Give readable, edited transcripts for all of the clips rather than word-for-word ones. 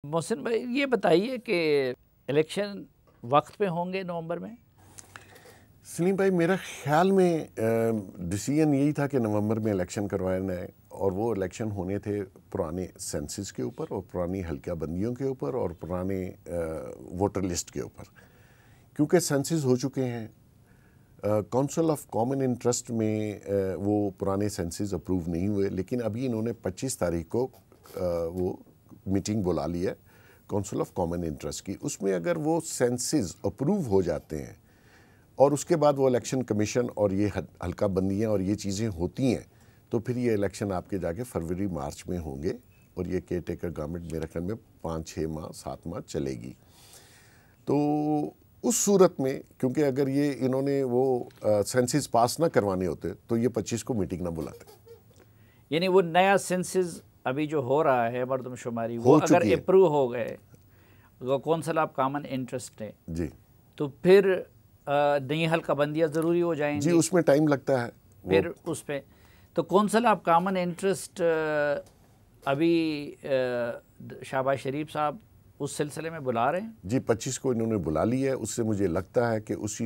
محسن بھائی یہ بتائیے کہ الیکشن وقت پہ ہوں گے نومبر میں؟ سلیم بھائی میرا خیال میں ڈیسیژن یہی تھا کہ نومبر میں الیکشن کروانا ہے، اور وہ الیکشن ہونے تھے پرانے سینسس کے اوپر اور پرانی حلقہ بندیوں کے اوپر اور پرانے ووٹر لسٹ کے اوپر، کیونکہ سینسس ہو چکے ہیں۔ کونسل آف کامن انٹرسٹ میں وہ پرانے سینسز اپروو نہیں ہوئے، لیکن ابھی انہوں نے 25 تاریخ کو وہ میٹنگ بلا لی ہے کونسل آف کامن انٹرسٹ کی۔ اس میں اگر وہ سینسز اپروو ہو جاتے ہیں اور اس کے بعد وہ الیکشن کمیشن اور یہ حلقہ بندیاں اور یہ چیزیں ہوتی ہیں، تو پھر یہ الیکشن آپ کے جا کے فروری مارچ میں ہوں گے، اور یہ کیئر ٹیکر گورنمنٹ میرے خیال میں 5-6 ماہ 7 ماہ چلے گی۔ تو اس صورت میں کیونکہ اگر یہ انہوں نے وہ سینسز پاس نہ کروانے ہوتے تو یہ 25 کو میٹنگ نہ بلاتے۔ یعنی وہ نیا سینسز ابھی جو ہو رہا ہے مردم شماری، وہ اگر اپروو ہو گئے وہ کونسل آف کامن انٹرسٹ ہے جی، تو پھر نئی حلقہ بندیاں ضروری ہو جائیں گی؟ جی اس میں ٹائم لگتا ہے پھر اس پہ تو کونسل آف کامن انٹرسٹ ابھی شہباز شریف صاحب اس سلسلے میں بلا رہے ہیں؟ جی 25 کو انہوں نے بلا لی ہے۔ اس سے مجھے لگتا ہے کہ اس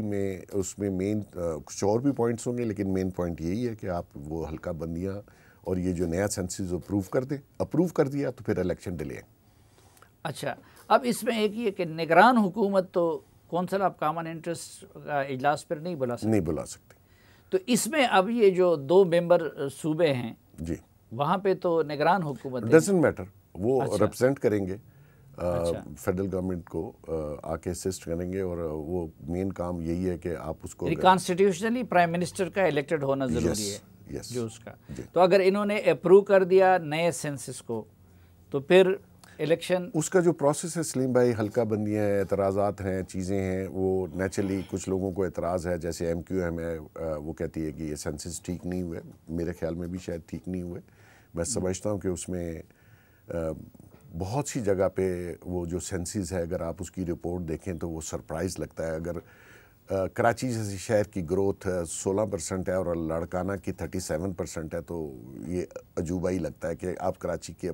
میں مین کچھ اور بھی پوائنٹس ہوں گے، لیکن مین پوائنٹ یہی ہے کہ آپ وہ حلقہ بندیاں اور یہ جو نیا سینسز اپروو کر دیں۔ اپروو کر دیا تو پھر الیکشن ڈیلے ہے۔ اچھا، اب اس میں ایک یہ کہ نگران حکومت تو کونسل آف کامن انٹرسٹ کا اجلاس پر نہیں بلا سکتے؟ نہیں بلا سکتے۔ تو اس میں اب یہ جو 2 ممبر صوبے ہیں جی وہاں پہ تو نگران حکومت ڈزنٹ میٹر، وہ ریپرزینٹ کریں گے فیڈرل گورنمنٹ کو، آ کے اسسٹ کریں گے، اور وہ مین کام یہی ہے کہ آپ اس کو کانسٹیٹیوشنلی پرائم منسٹر کا الیکٹڈ ہونا ضروری ہے یس جو اس کا، تو اگر انہوں نے اپروو کر دیا نئے سینسس کو تو پھر الیکشن اس کا جو پروسیس ہے سلیم بھائی، حلقہ بندیاں ہیں، اعتراضات ہیں، چیزیں ہیں، وہ نیچرلی کچھ لوگوں کو اعتراض ہے، جیسے ایم کیو ایم ہے، وہ کہتی ہے کہ یہ سینسس ٹھیک نہیں ہوئے۔ میرے خیال میں بھی شاید ٹھیک نہیں ہوئے۔ میں سمجھتا ہوں کہ اس میں بہت سی جگہ پہ وہ جو سینسز ہے، اگر آپ اس کی رپورٹ دیکھیں تو وہ سرپرائز لگتا ہے۔ اگر کراچی جیسے شہر کی گروتھ 16% ہے اور لاڑکانہ کی 37% ہے، تو یہ عجوبہ ہی لگتا ہے کہ آپ کراچی کی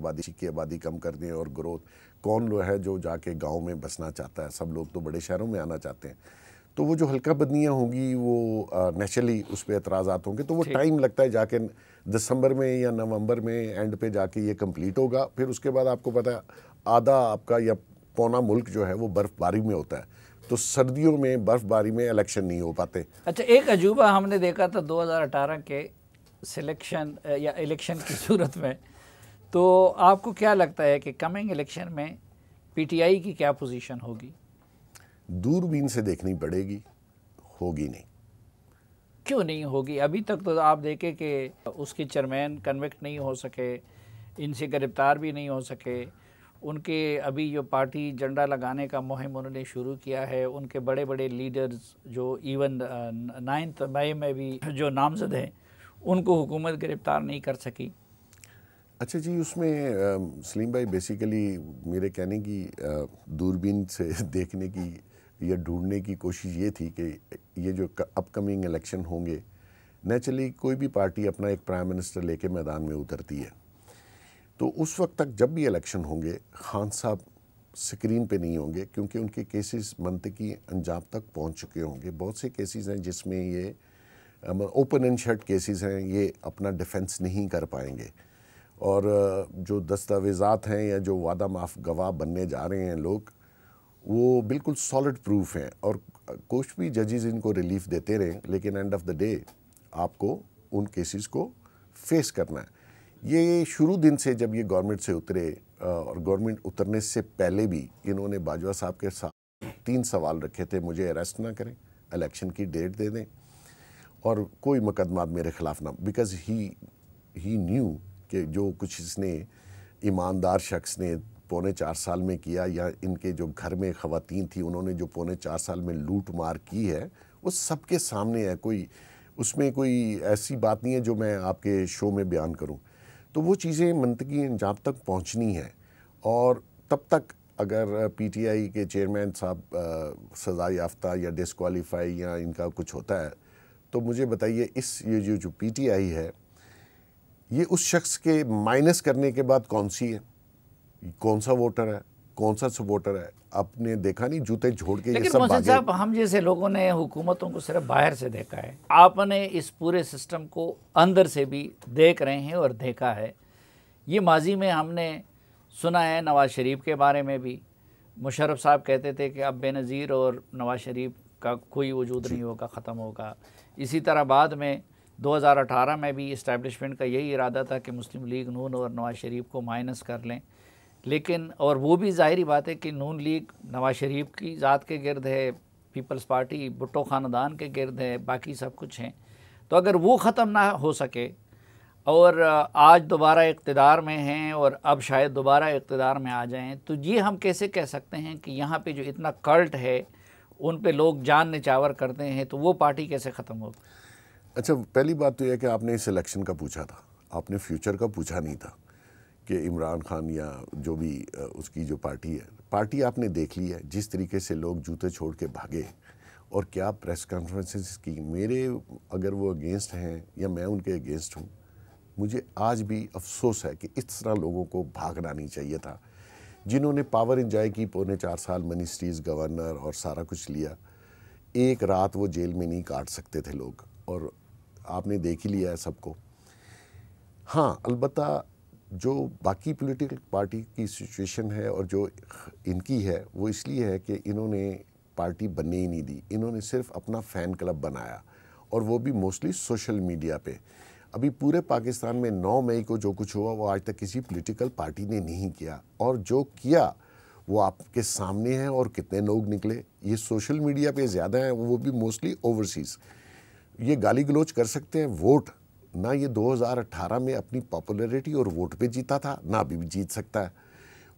آبادی کم کر دیں اور گروتھ کون ہے جو جا کے گاؤں میں بسنا چاہتا ہے؟ سب لوگ تو بڑے شہروں میں آنا چاہتے ہیں۔ تو وہ جو حلقہ بندیاں ہوں گی وہ نیچرلی اس پہ اعتراضات ہوں گے، تو وہ ٹائم لگتا ہے، جا کے دسمبر میں یا نومبر میں اینڈ پہ جا کے یہ کمپلیٹ ہوگا۔ پھر اس کے بعد آپ کو پتہ ہے آدھا آپ کا یا پونا ملک جو ہے وہ برف باری میں ہوتا ہے، تو سردیوں میں برف باری میں الیکشن نہیں ہو پاتے۔ اچھا، ایک عجوبہ ہم نے دیکھا تھا 2018 کے سلیکشن یا الیکشن کی صورت میں، تو آپ کو کیا لگتا ہے کہ کمنگ الیکشن میں پی ٹی آئی کی کیا پوزیشن ہوگی؟ دوربین سے دیکھنی پڑے گی، ہوگی نہیں۔ کیوں نہیں ہوگی؟ ابھی تک تو آپ دیکھیں کہ اس کے چیئرمین کنوکٹ نہیں ہو سکے، ان سے گرفتار بھی نہیں ہو سکے، ان کے ابھی جو پارٹی جھنڈا لگانے کا مہم انہوں نے شروع کیا ہے، ان کے بڑے بڑے لیڈرز جو ایون 9 مئی میں بھی جو نامزد ہیں ان کو حکومت گرفتار نہیں کر سکی۔ اچھا جی، اس میں سلیم بھائی بیسیکلی میرے کہنے کی دوربین سے دیکھنے کی یا ڈھونڈنے کی کوشش یہ تھی کہ یہ جو اپ کمنگ الیکشن ہوں گے، نیچرلی کوئی بھی پارٹی اپنا ایک پرائم منسٹر لے کے میدان میں اترتی ہے، تو اس وقت تک جب بھی الیکشن ہوں گے خان صاحب سکرین پہ نہیں ہوں گے، کیونکہ ان کے کیسز منطقی انجام تک پہنچ چکے ہوں گے۔ بہت سے کیسز ہیں جس میں یہ اوپن اینڈ شٹ کیسز ہیں، یہ اپنا ڈیفنس نہیں کر پائیں گے، اور جو دستاویزات ہیں یا جو وعدہ معاف گواہ بننے جا رہے ہیں لوگ، وہ بالکل سالڈ پروف ہیں، اور کچھ بھی ججز ان کو ریلیف دیتے رہیں، لیکن اینڈ آف دا ڈے آپ کو ان کیسز کو فیس کرنا ہے۔ یہ شروع دن سے جب یہ گورنمنٹ سے اترے، اور گورنمنٹ اترنے سے پہلے بھی انہوں نے باجوہ صاحب کے ساتھ 3 سوال رکھے تھے: مجھے اریسٹ نہ کریں، الیکشن کی ڈیٹ دے دیں، اور کوئی مقدمات میرے خلاف نہ، بیکاز ہی نیو کہ جو کچھ اس نے ایماندار شخص نے 4.25 سال میں کیا، یا ان کے جو گھر میں خواتین تھی انہوں نے جو 4.25 سال میں لوٹ مار کی ہے، وہ سب کے سامنے ہے۔ اس میں کوئی ایسی بات نہیں ہے جو میں آپ کے شو میں بیان کروں۔ تو وہ چیزیں منطقی انجام تک پہنچنی ہیں، اور تب تک اگر پی ٹی آئی کے چیئرمین صاحب سزا یافتہ یا ڈسکوالیفائی یا ان کا کچھ ہوتا ہے، تو مجھے بتائیے یہ جو پی ٹی آئی ہے، یہ اس شخص کے مائنس کرنے کے بعد کون سی ہے؟ کون سا ووٹر ہے؟ کون سا سپورٹر ہے؟ آپ نے دیکھا نہیں جوتے جھوڑ کے یہ لیکن سب محسن بھاگے. صاحب ہم جیسے لوگوں نے حکومتوں کو صرف باہر سے دیکھا ہے, آپ نے اس پورے سسٹم کو اندر سے بھی دیکھ رہے ہیں اور دیکھا ہے. یہ ماضی میں ہم نے سنا ہے نواز شریف کے بارے میں بھی, مشرف صاحب کہتے تھے کہ اب بے نظیر اور نواز شریف کا کوئی وجود نہیں ہوگا, ختم ہوگا. اسی طرح بعد میں 2018 میں بھی اسٹیبلشمنٹ کا یہی ارادہ تھا کہ مسلم لیگ نون اور نواز شریف کو مائنس کر لیں, لیکن اور وہ بھی ظاہری بات ہے کہ نون لیگ نواز شریف کی ذات کے گرد ہے, پیپلز پارٹی بھٹو خاندان کے گرد ہے, باقی سب کچھ ہیں. تو اگر وہ ختم نہ ہو سکے اور آج دوبارہ اقتدار میں ہیں اور اب شاید دوبارہ اقتدار میں آ جائیں, تو یہ ہم کیسے کہہ سکتے ہیں کہ یہاں پہ جو اتنا کلٹ ہے ان پہ لوگ جان نچاور کرتے ہیں, تو وہ پارٹی کیسے ختم ہوگی؟ اچھا, پہلی بات تو یہ کہ آپ نے اس الیکشن کا پوچھا تھا, آپ نے فیوچر کا پوچھا نہیں تھا کہ عمران خان یا جو بھی اس کی جو پارٹی ہے, پارٹی آپ نے دیکھ لی ہے جس طریقے سے لوگ جوتے چھوڑ کے بھاگے اور کیا پریس کانفرنسز کی. میرے اگر وہ اگینسٹ ہیں یا میں ان کے اگینسٹ ہوں, مجھے آج بھی افسوس ہے کہ اس طرح لوگوں کو بھاگنا نہیں چاہیے تھا. جنہوں نے پاور انجوائے کی, 4.25 سال منسٹریز, گورنر اور سارا کچھ لیا, ایک رات وہ جیل میں نہیں کاٹ سکتے تھے لوگ, اور آپ نے دیکھ ہی لیا ہے سب کو. ہاں البتہ جو باقی پولیٹیکل پارٹی کی سچویشن ہے اور جو ان کی ہے, وہ اس لیے ہے کہ انہوں نے پارٹی بننے ہی نہیں دی, انہوں نے صرف اپنا فین کلب بنایا, اور وہ بھی موسٹلی سوشل میڈیا پہ. ابھی پورے پاکستان میں 9 مئی کو جو کچھ ہوا وہ آج تک کسی پولیٹیکل پارٹی نے نہیں کیا, اور جو کیا وہ آپ کے سامنے ہے, اور کتنے لوگ نکلے. یہ سوشل میڈیا پہ زیادہ ہیں, وہ بھی موسٹلی اوورسیز. یہ گالی گلوچ کر سکتے ہیں, ووٹ نہ یہ 2018 میں اپنی پاپولیرٹی اور ووٹ پہ جیتا تھا, نہ ابھی بھی جیت سکتا ہے.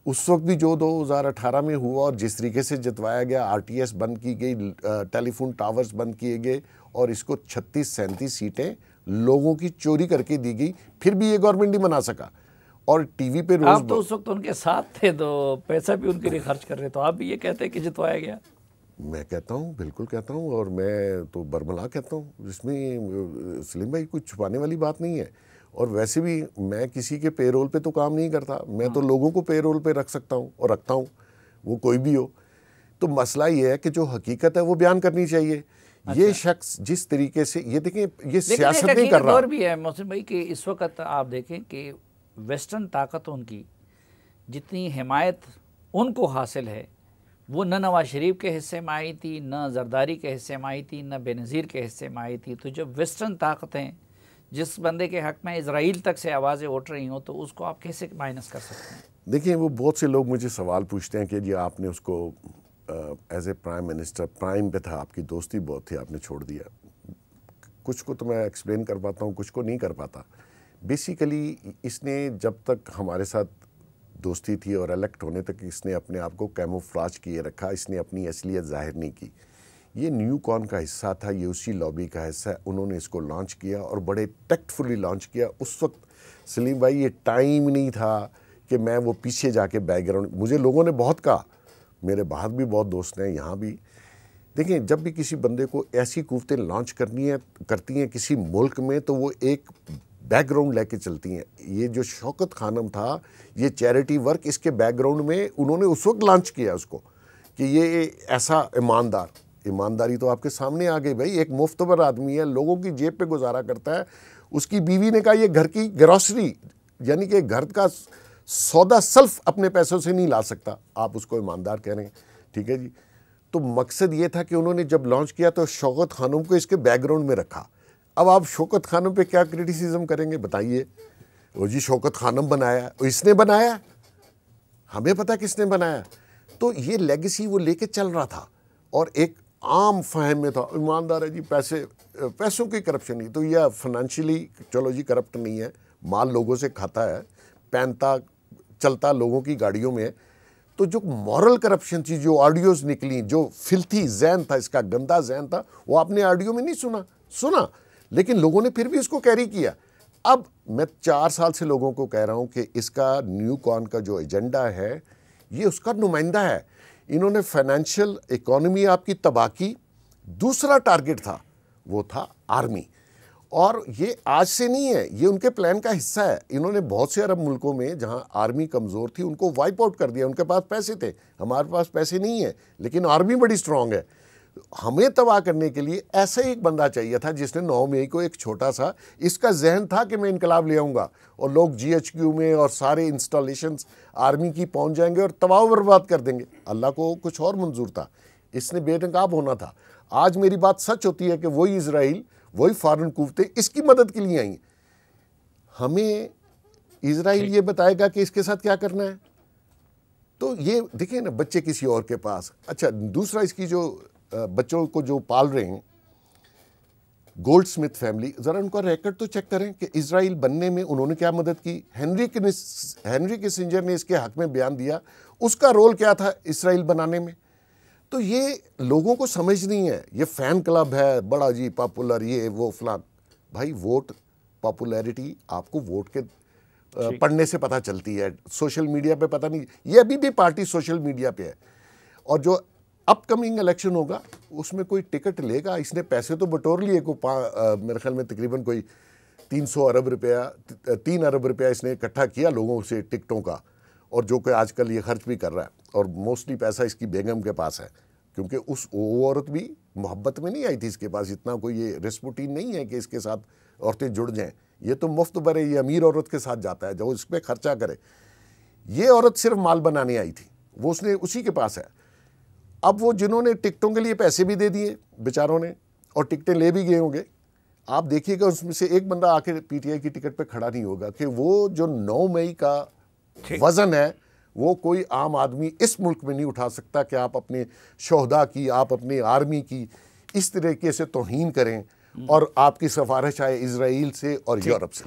اس وقت بھی جو 2018 میں ہوا اور جس طریقے سے جتوایا گیا, RTS بند کی گئی, ٹیلی فون ٹاورز بند کیے گئے, اور اس کو 36-37 سیٹیں لوگوں کی چوری کر کے دی گئی, پھر بھی یہ گورنمنٹ نہیں بنا سکا. اور ٹی وی پہ روز آپ تو اس وقت ان کے ساتھ تھے, تو پیسہ بھی ان کے لیے خرچ کر رہے, تو آپ بھی یہ کہتے ہیں کہ جتوایا گیا؟ میں کہتا ہوں, بالکل کہتا ہوں, اور میں تو برملا کہتا ہوں. اس میں سلیم بھائی کچھ چھپانے والی بات نہیں ہے. اور ویسے بھی میں کسی کے پے رول پہ تو کام نہیں کرتا, میں تو لوگوں کو پے رول پہ رکھ سکتا ہوں اور رکھتا ہوں, وہ کوئی بھی ہو. تو مسئلہ یہ ہے کہ جو حقیقت ہے وہ بیان کرنی چاہیے. یہ شخص جس طریقے سے, یہ دیکھیں, یہ سیاست نہیں کر رہا. اور بھی ہے محسن بھائی کہ اس وقت آپ دیکھیں کہ ویسٹرن طاقتوں کی جتنی حمایت ان کو حاصل ہے, وہ نہ نواز شریف کے حصے میں آئی تھی, نہ زرداری کے حصے میں آئی تھی, نہ بے نظیر کے حصے میں آئی تھی. تو جب ویسٹرن طاقتیں جس بندے کے حق میں اسرائیل تک سے آوازیں اٹھ رہی ہوں, تو اس کو آپ کیسے مائنس کر سکتے ہیں؟ دیکھیں, وہ بہت سے لوگ مجھے سوال پوچھتے ہیں کہ جی آپ نے اس کو as a prime minister, prime پہ تھا, آپ کی دوستی بہت تھی, آپ نے چھوڑ دیا. کچھ کو تو میں ایکسپلین کر پاتا ہوں, کچھ کو نہیں کر پاتا. بیسیکلی اس نے جب تک ہمارے ساتھ دوستی تھی اور الیکٹ ہونے تک اس نے اپنے آپ کو کیموفلاج کیے رکھا, اس نے اپنی اصلیت ظاہر نہیں کی. یہ نیو کون کا حصہ تھا, یہ اسی لابی کا حصہ ہے. انہوں نے اس کو لانچ کیا اور بڑے ٹیکٹفلی لانچ کیا. اس وقت سلیم بھائی یہ ٹائم نہیں تھا کہ میں وہ پیچھے جا کے بیک گراؤنڈ, مجھے لوگوں نے بہت کہا, میرے باہر بھی بہت دوست ہیں, یہاں بھی. دیکھیں, جب بھی کسی بندے کو ایسی قوتیں لانچ کرتی ہیں کسی ملک میں, تو وہ ایک بیک گراؤنڈ لے کے چلتی ہیں. یہ جو شوکت خانم تھا, یہ چیریٹی ورک, اس کے بیک گراؤنڈ میں انہوں نے اس وقت لانچ کیا اس کو کہ یہ ایسا ایمانداری تو آپ کے سامنے آ گئی بھائی. ایک مفتبر آدمی ہے, لوگوں کی جیب پہ گزارا کرتا ہے. اس کی بیوی نے کہا یہ گھر کی گروسری, یعنی کہ گھر کا سودا سلف اپنے پیسوں سے نہیں لا سکتا, آپ اس کو ایماندار کہہ رہے ہیں, ٹھیک ہے جی. تو مقصد یہ تھا کہ انہوں نے جب لانچ کیا تو شوکت خانم کو اس کے بیک گراؤنڈ میں رکھا. اب آپ شوکت خانم پہ کیا کرٹیسزم کریں گے بتائیے؟ وہ جی شوکت خانم بنایا, اس نے بنایا, ہمیں پتہ کس نے بنایا. تو یہ لیگیسی وہ لے کے چل رہا تھا, اور ایک عام فہم میں تھا ایماندار ہے جی, پیسوں کی کرپشن نہیں. تو یہ فائنینشلی چلو جی کرپٹ نہیں ہے, مال لوگوں سے کھاتا ہے, پہنتا چلتا لوگوں کی گاڑیوں میں. تو جو مورل کرپشن تھی, جو آڈیوز نکلی, جو فلتھی ذہن تھا, اس کا گندا ذہن تھا, وہ آپ نے آڈیو میں نہیں سنا, لیکن لوگوں نے پھر بھی اس کو کیری کیا. اب میں 4 سال سے لوگوں کو کہہ رہا ہوں کہ اس کا نیو کون کا جو ایجنڈا ہے, یہ اس کا نمائندہ ہے. انہوں نے فائنینشیل اکانومی آپ کی تباہ کی. دوسرا ٹارگٹ تھا, وہ تھا آرمی. اور یہ آج سے نہیں ہے، یہ ان کے پلان کا حصہ ہے. انہوں نے بہت سے عرب ملکوں میں جہاں آرمی کمزور تھی ان کو وائپ آؤٹ کر دیا. ان کے پاس پیسے تھے، ہمارے پاس پیسے نہیں ہیں لیکن آرمی بڑی سٹرونگ ہے. ہمیں تباہ کرنے کے لیے ایسا ایک بندہ چاہیے تھا جس نے 9 مئی کو ایک چھوٹا سا، اس کا ذہن تھا کہ میں انقلاب لے آؤں گا اور لوگ GHQ میں اور سارے انسٹالیشنز آرمی کی پہنچ جائیں گے اور تباہ و برباد کر دیں گے. اللہ کو کچھ اور منظور تھا، اس نے بے نقاب ہونا تھا. آج میری بات سچ ہوتی ہے کہ وہی اسرائیل، وہی فارن قوتیں اس کی مدد کے لیے آئیں. ہمیں اسرائیل یہ بتائے گا کہ اس کے ساتھ کیا کرنا ہے. تو یہ دیکھیں نا، بچے کسی اور کے پاس. اچھا دوسرا، اس کی جو بچوں کو جو پال رہے ہیں گولڈ سمتھ فیملی، ذرا ان کا ریکارڈ تو چیک کریں کہ اسرائیل بننے میں انہوں نے کیا مدد کی. ہنری کسنجر نے اس کے حق میں بیان دیا، اس کا رول کیا تھا اسرائیل بنانے میں. تو یہ لوگوں کو سمجھ نہیں ہے. یہ فین کلب ہے بڑا جی پاپولر، یہ وہ فلان. بھائی ووٹ پاپولیرٹی آپ کو ووٹ کے پڑھنے سے پتہ چلتی ہے، سوشل میڈیا پہ پتہ نہیں. یہ ابھی بھی پارٹی سوشل میڈیا پہ ہے. اور جو اپ کمنگ الیکشن ہوگا اس میں کوئی ٹکٹ لے گا، اس نے پیسے تو بٹور لیے، میرے خیال میں تقریباً کوئی 300 ارب روپیہ 3 ارب روپیہ اس نے اکٹھا کیا لوگوں سے ٹکٹوں کا، اور جو کہ آج کل یہ خرچ بھی کر رہا ہے. اور موسٹلی پیسہ اس کی بیگم کے پاس ہے، کیونکہ وہ عورت بھی محبت میں نہیں آئی تھی اس کے پاس. اتنا کوئی یہ ریسپوٹین نہیں ہے کہ اس کے ساتھ عورتیں جڑ جائیں. یہ تو مفت برے، یہ امیر عورت کے ساتھ جاتا ہے جو اس پہ خرچہ کرے. یہ عورت صرف مال بنانے آئی تھی، وہ اس نے اسی کے پاس ہے. اب وہ جنہوں نے ٹکٹوں کے لیے پیسے بھی دے دیے بیچاروں نے، اور ٹکٹیں لے بھی گئے ہوں گے، آپ دیکھیے گا اس میں سے ایک بندہ آ کے PTI کی ٹکٹ پہ کھڑا نہیں ہوگا کہ وہ جو 9 مئی کا وزن ہے وہ کوئی عام آدمی اس ملک میں نہیں اٹھا سکتا کہ آپ اپنے شہداء کی، آپ اپنی آرمی کی اس طریقے سے توہین کریں، اور آپ کی سفارش آئے اسرائیل سے اور یورپ سے.